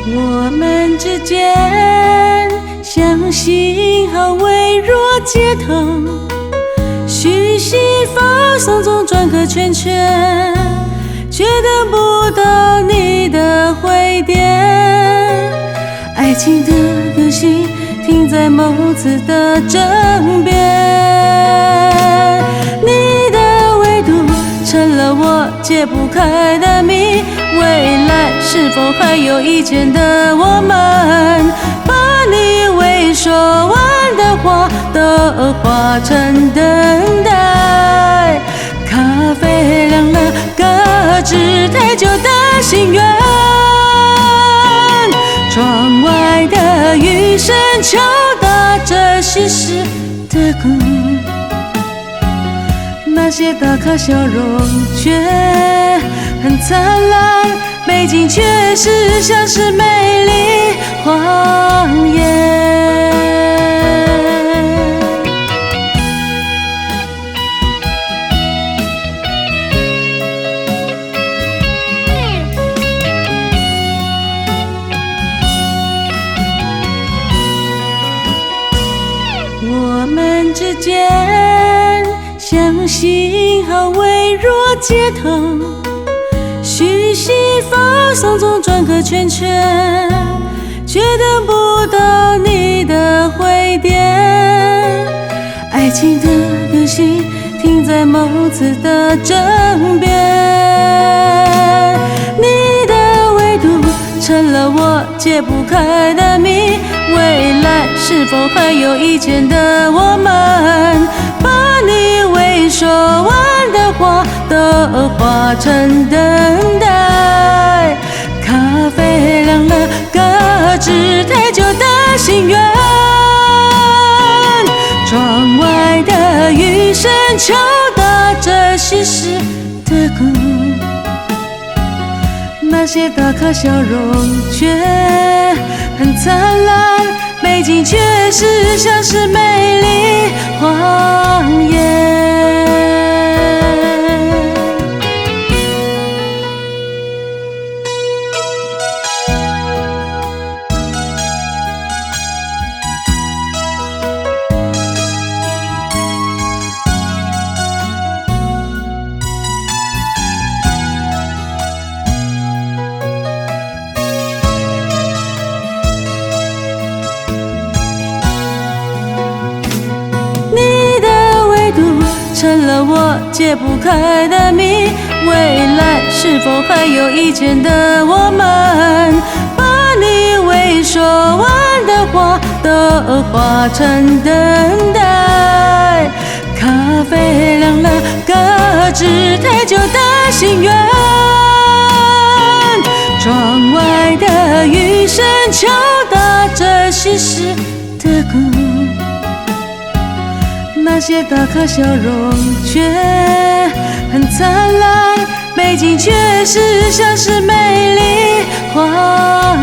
我们之间像信号微弱接通，讯息发送中转个圈圈，却等不到你的回电。爱情的个性停在某次的争辩，你的维度成了我解不开的谜。未来是否还有以前的我们？把你未说完的话都化成等待。咖啡凉了，搁置太久的心愿。窗外的雨声敲打着稀释的鼓，那些打卡笑容却很灿烂，背景却是像是美丽谎言。我们之间像信号微弱接通，讯息发送中转个圈圈，却等不到你的回电。爱情的个性停在某次的争辩，你的维度成了我解不开的谜。未来是否还有以前的我们？把你未说完的话都化成等待。咖啡凉了，搁置太久的心愿。窗外的雨声敲打着稀释的鼓，那些打卡笑容却很灿烂，背景却是像是美丽谎言。成了我解不开的谜。未来是否还有以前的我们？把你未说完的话都化成等待。咖啡凉了，搁置太久的心愿。窗外的雨声敲打着稀释的鼓，那些打卡笑容却很灿烂，背景却是像是美丽谎